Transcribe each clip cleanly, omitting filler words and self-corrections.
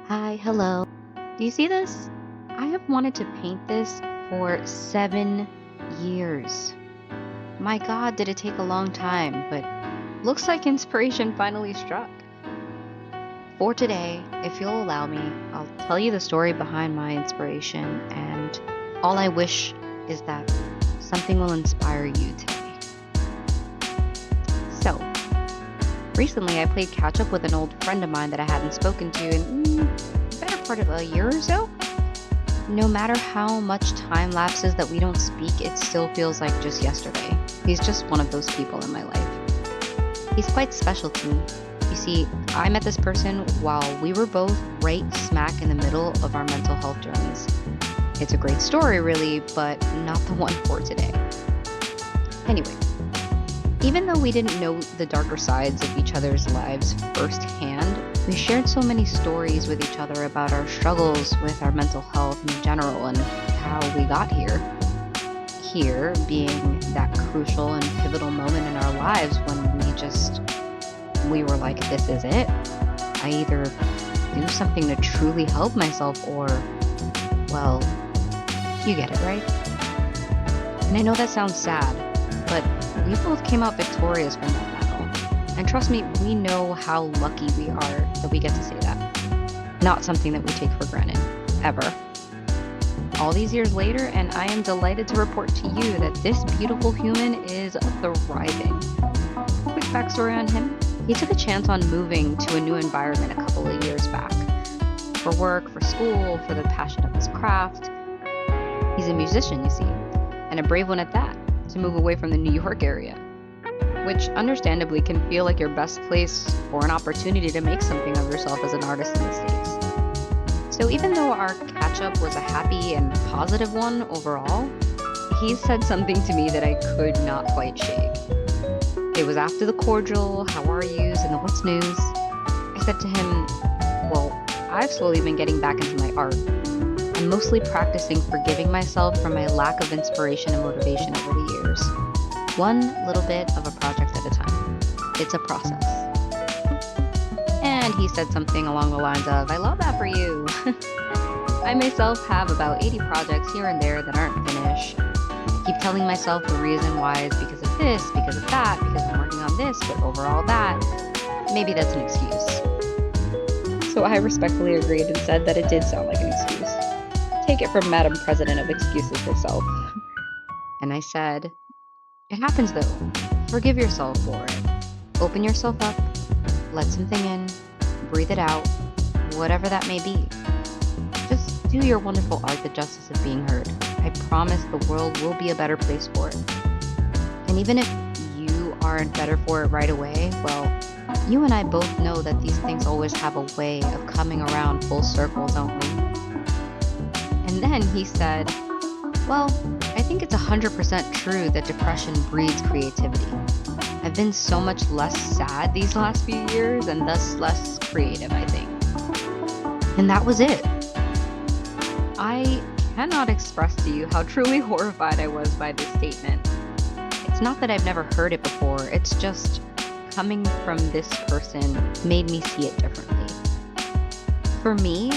Hi, hello. Do you see this? I have wanted to paint this for 7 years. My God, did it take a long time, but looks like inspiration finally struck. For today, if you'll allow me, I'll tell you the story behind my inspiration, and all I wish is that something will inspire you today. So, recently I played catch up with an old friend of mine that I hadn't spoken to in better part of a year or so. No matter how much time lapses that we don't speak, it still feels like just yesterday. He's just one of those people in my life. He's quite special to me. You see, I met this person while we were both right smack in the middle of our mental health journeys. It's a great story, really, but not the one for today. Anyway, even though we didn't know the darker sides of each other's lives firsthand, we shared so many stories with each other about our struggles with our mental health in general and how we got here. Here being that crucial and pivotal moment in our lives when we were like, this is it. I either do something to truly help myself or, well, you get it, right? And I know that sounds sad, but we both came out victorious from that battle. And trust me, we know how lucky we are that we get to say that. Not something that we take for granted, ever. All these years later, and I am delighted to report to you that this beautiful human is thriving. Quick backstory on him. He took a chance on moving to a new environment a couple of years back. For work, for school, for the passion of his craft. He's a musician, you see, and a brave one at that, to move away from the New York area, which understandably can feel like your best place for an opportunity to make something of yourself as an artist in the States. So even though our catch-up was a happy and positive one overall, he said something to me that I could not quite shake. It was after the cordial, how are yous, and the what's news. I said to him, well, I've slowly been getting back into my art. I'm mostly practicing forgiving myself for my lack of inspiration and motivation over the years. One little bit of a project at a time. It's a process. And he said something along the lines of, I love that for you. I myself have about 80 projects here and there that aren't finished. I keep telling myself the reason why is because of this, because of that, because I'm working on this, but overall that. Maybe that's an excuse. So I respectfully agreed and said that it did sound like an excuse. Take it from Madam President of Excuses herself. And I said, it happens though. Forgive yourself for it. Open yourself up, let something in, breathe it out, whatever that may be. Just do your wonderful art the justice of being heard. I promise the world will be a better place for it. And even if you aren't better for it right away, well, you and I both know that these things always have a way of coming around full circle, don't we? And then he said, well, I think it's 100% true that depression breeds creativity. I've been so much less sad these last few years and thus less creative, I think. And that was it. I cannot express to you how truly horrified I was by this statement. It's not that I've never heard it before, it's just coming from this person made me see it differently. For me,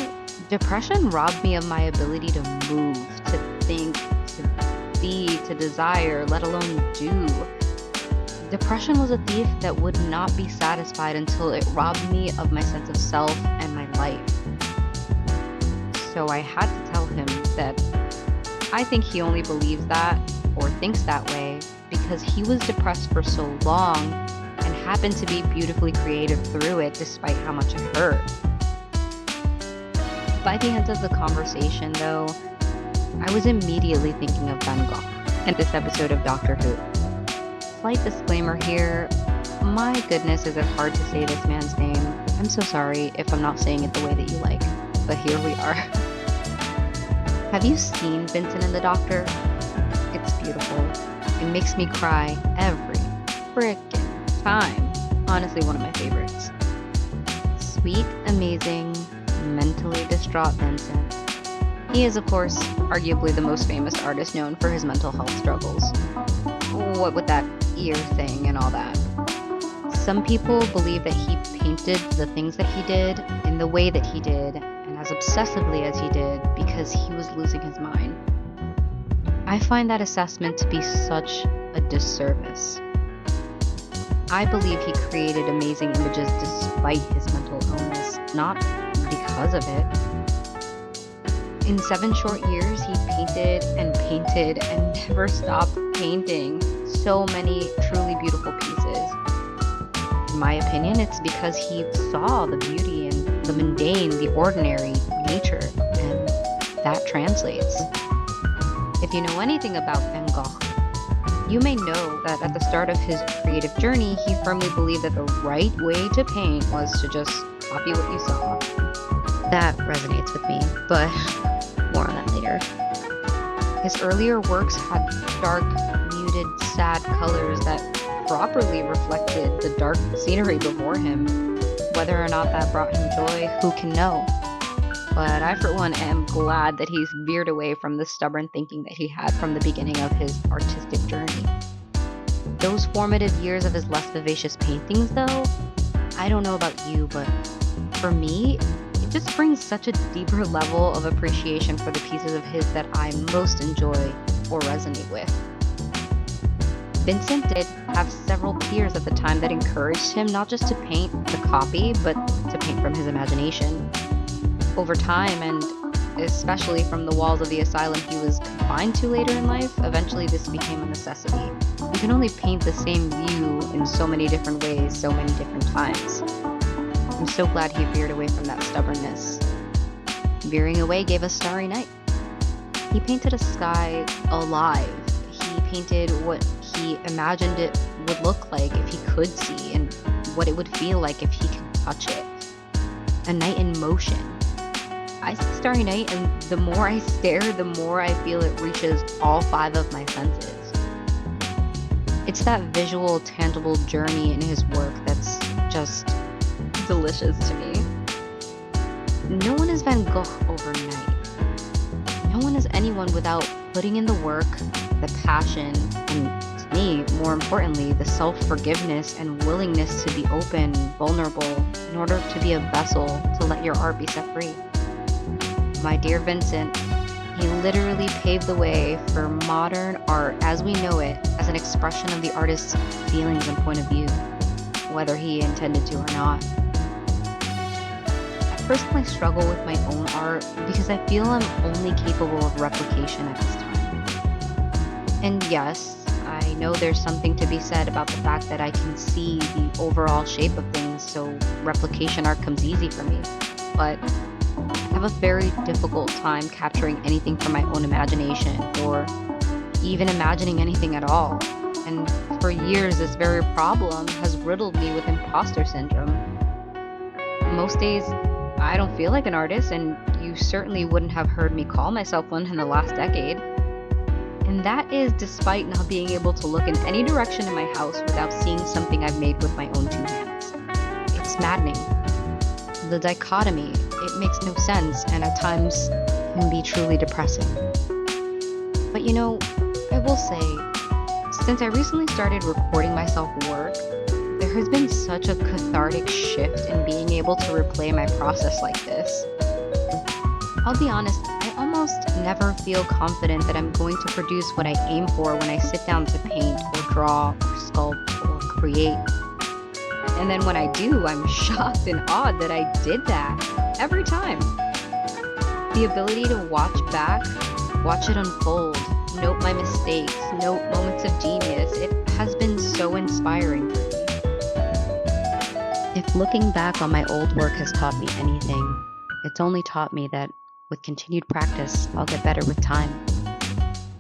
depression robbed me of my ability to move, to think, to be, to desire, let alone do. Depression was a thief that would not be satisfied until it robbed me of my sense of self and my life. So I had to tell him that I think he only believes that or thinks that way because he was depressed for so long and happened to be beautifully creative through it despite how much it hurt. By the end of the conversation, though, I was immediately thinking of Van Gogh and this episode of Doctor Who. Slight disclaimer here, my goodness is it hard to say this man's name. I'm so sorry if I'm not saying it the way that you like, but here we are. Have you seen Vincent and the Doctor? It's beautiful. It makes me cry every frickin' time. Honestly, one of my favorites. Sweet, amazing, mentally distraught Vincent. He is, of course, arguably the most famous artist known for his mental health struggles. What with that ear thing and all that. Some people believe that he painted the things that he did in the way that he did, as obsessively as he did because he was losing his mind. I find that assessment to be such a disservice. I believe he created amazing images despite his mental illness, not because of it. In 7 short years, he painted and never stopped painting so many truly beautiful pieces. In my opinion, it's because he saw the beauty in the mundane, the ordinary nature, and that translates. If you know anything about Van Gogh, you may know that at the start of his creative journey, he firmly believed that the right way to paint was to just copy what you saw. That resonates with me, but more on that later. His earlier works had dark, muted, sad colors that properly reflected the dark scenery before him. Whether or not that brought him joy, who can know? But I, for one, am glad that he's veered away from the stubborn thinking that he had from the beginning of his artistic journey. Those formative years of his less vivacious paintings, though, I don't know about you, but for me, it just brings such a deeper level of appreciation for the pieces of his that I most enjoy or resonate with. Vincent did have several peers at the time that encouraged him not just to paint the copy, but to paint from his imagination. Over time, and especially from the walls of the asylum he was confined to later in life, eventually this became a necessity. You can only paint the same view in so many different ways, so many different times. I'm so glad he veered away from that stubbornness. Veering away gave us Starry Night. He painted a sky alive. He painted what he imagined it would look like if he could see, and what it would feel like if he could touch it. A night in motion. I see Starry Night, and the more I stare, the more I feel it reaches all 5 of my senses. It's that visual, tangible journey in his work that's just delicious to me. No one is Van Gogh overnight. No one is anyone without putting in the work, the passion, and to me, more importantly, the self-forgiveness and willingness to be open, vulnerable, in order to be a vessel to let your art be set free. My dear Vincent, he literally paved the way for modern art as we know it as an expression of the artist's feelings and point of view, whether he intended to or not. I personally struggle with my own art because I feel I'm only capable of replication at this time. And yes, I know there's something to be said about the fact that I can see the overall shape of things, so replication art comes easy for me. But I have a very difficult time capturing anything from my own imagination, or even imagining anything at all. And for years, this very problem has riddled me with imposter syndrome. Most days, I don't feel like an artist, and you certainly wouldn't have heard me call myself one in the last decade. And that is despite not being able to look in any direction in my house without seeing something I've made with my own 2 hands. It's maddening. The dichotomy, it makes no sense, and at times can be truly depressing. But you know, I will say, since I recently started recording myself work, there has been such a cathartic shift in being able to replay my process like this. I'll be honest, I almost never feel confident that I'm going to produce what I aim for when I sit down to paint or draw or sculpt or create. And then when I do, I'm shocked and awed that I did that every time. The ability to watch back, watch it unfold, note my mistakes, note moments of genius, it has been so inspiring for me. If looking back on my old work has taught me anything, it's only taught me that with continued practice, I'll get better with time.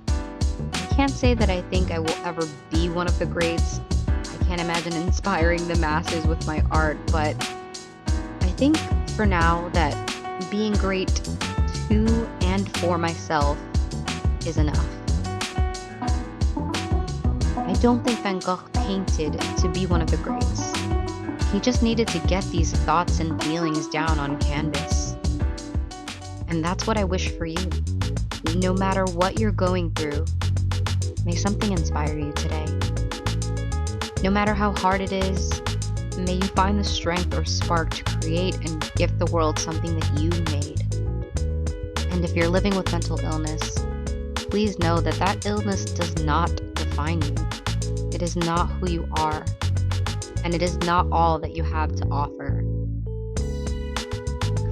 I can't say that I think I will ever be one of the greats. I can't imagine inspiring the masses with my art, but I think for now that being great to and for myself is enough. I don't think Van Gogh painted to be one of the greats. He just needed to get these thoughts and feelings down on canvas. And that's what I wish for you. No matter what you're going through, may something inspire you today. No matter how hard it is, may you find the strength or spark to create and gift the world something that you made. And if you're living with mental illness, please know that that illness does not define you. It is not who you are, and it is not all that you have to offer.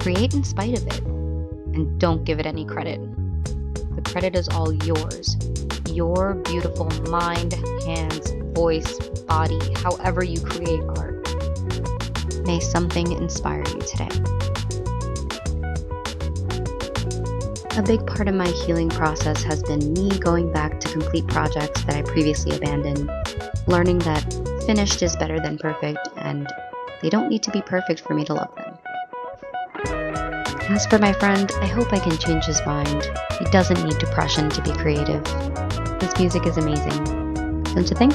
Create in spite of it, and don't give it any credit. The credit is all yours. Your beautiful mind, hands, voice, body, however you create art. May something inspire you today. A big part of my healing process has been me going back to complete projects that I previously abandoned, learning that finished is better than perfect, and they don't need to be perfect for me to love them. As for my friend, I hope I can change his mind. He doesn't need depression to be creative. His music is amazing. Don't you think?